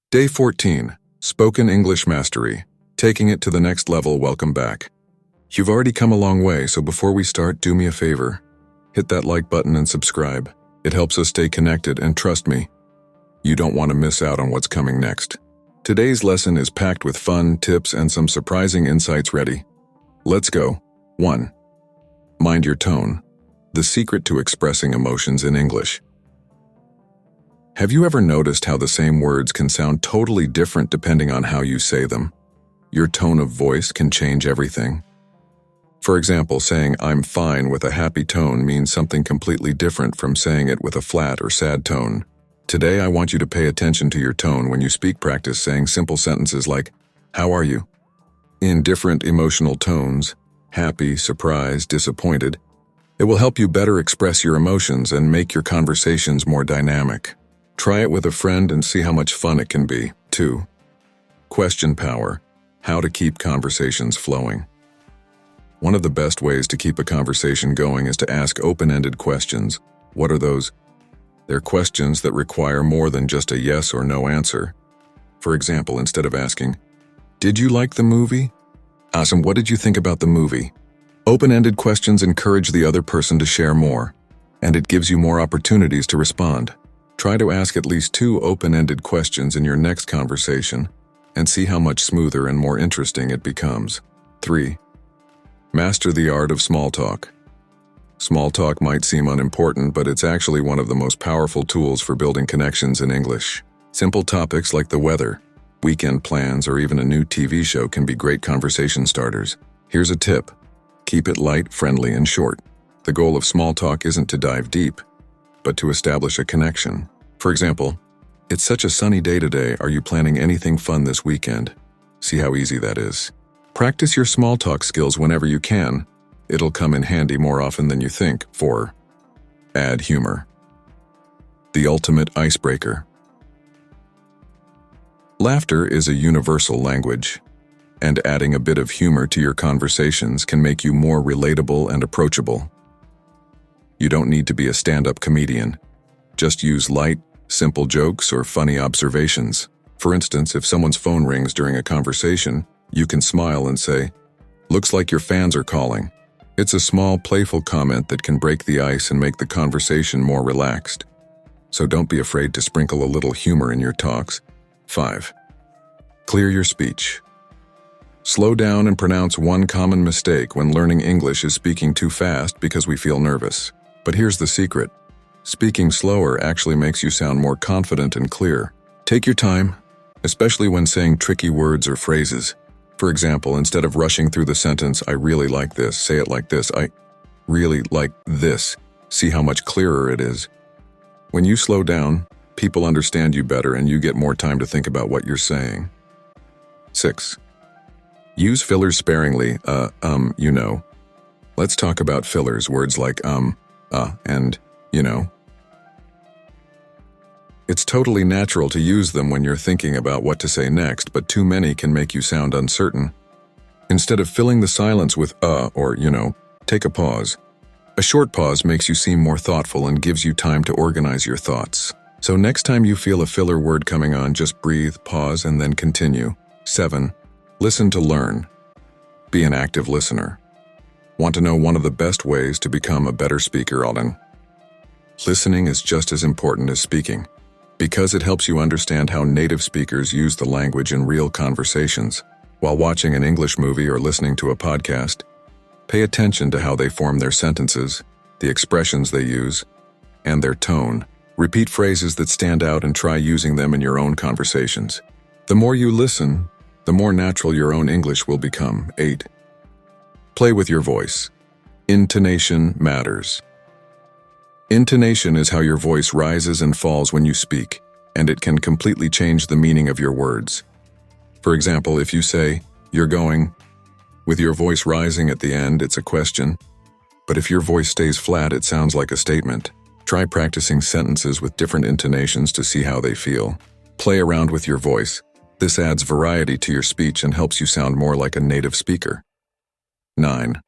Day 14, Spoken English Mastery. Taking it to the next level, welcome back. You've already come a long way, so before we start, do me a favor. Hit that like button and subscribe. It helps us stay connected, and trust me, you don't want to miss out on what's coming next. Today's lesson is packed with fun, tips, and some surprising insights. Ready? Let's go. 1. Mind your tone. The secret to expressing emotions in English. Have you ever noticed how the same words can sound totally different depending on how you say them? Your tone of voice can change everything. For example, saying "I'm fine" with a happy tone means something completely different from saying it with a flat or sad tone. Today, I want you to pay attention to your tone when you speak. Practice saying simple sentences like, "How are you?" in different emotional tones, happy, surprised, disappointed. It will help you better express your emotions and make your conversations more dynamic. Try it with a friend and see how much fun it can be. 2. Question power. How to keep conversations flowing. One of the best ways to keep a conversation going is to ask open-ended questions. What are those? They're questions that require more than just a yes or no answer. For example, instead of asking, "Did you like the movie?" ask them, "What did you think about the movie?" Open-ended questions encourage the other person to share more, and it gives you more opportunities to respond. Try to ask at least 2 open-ended questions in your next conversation and see how much smoother and more interesting it becomes. 3. Master the art of small talk. Small talk might seem unimportant, but it's actually one of the most powerful tools for building connections in English. Simple topics like the weather, weekend plans, or even a new TV show can be great conversation starters. Here's a tip. Keep it light, friendly, and short. The goal of small talk isn't to dive deep, but to establish a connection. For example, "It's such a sunny day today. Are you planning anything fun this weekend?" See how easy that is. Practice your small talk skills whenever you can. It'll come in handy more often than you think. 4. Add humor. The ultimate icebreaker. Laughter is a universal language, and adding a bit of humor to your conversations can make you more relatable and approachable. You don't need to be a stand-up comedian. Just use light, simple jokes or funny observations. For instance, if someone's phone rings during a conversation, you can smile and say, "Looks like your fans are calling." It's a small, playful comment that can break the ice and make the conversation more relaxed. So don't be afraid to sprinkle a little humor in your talks. 5. Clear your speech. Slow down and pronounce. One common mistake when learning English is speaking too fast because we feel nervous. But here's the secret. Speaking slower actually makes you sound more confident and clear. Take your time, especially when saying tricky words or phrases. For example, instead of rushing through the sentence, "I really like this," say it like this, "I really like this." See how much clearer it is. When you slow down, people understand you better and you get more time to think about what you're saying. 6. Use fillers sparingly. You know. Let's talk about fillers, words like and you know. It's totally natural to use them when you're thinking about what to say next, but too many can make you sound uncertain. Instead of filling the silence with or you know, take a pause. A short pause makes you seem more thoughtful and gives you time to organize your thoughts. So next time you feel a filler word coming on, just breathe, pause, and then continue. 7. Listen to learn. Be an active listener. Want to know one of the best ways to become a better speaker? Listening is just as important as speaking, because it helps you understand how native speakers use the language in real conversations. While watching an English movie or listening to a podcast, pay attention to how they form their sentences, the expressions they use, and their tone. Repeat phrases that stand out and try using them in your own conversations. The more you listen, the more natural your own English will become. 8. Play with your voice. Intonation matters. Intonation is how your voice rises and falls when you speak, and it can completely change the meaning of your words. For example, if you say, "You're going," with your voice rising at the end, it's a question. But if your voice stays flat, it sounds like a statement. Try practicing sentences with different intonations to see how they feel. Play around with your voice. This adds variety to your speech and helps you sound more like a native speaker. 9.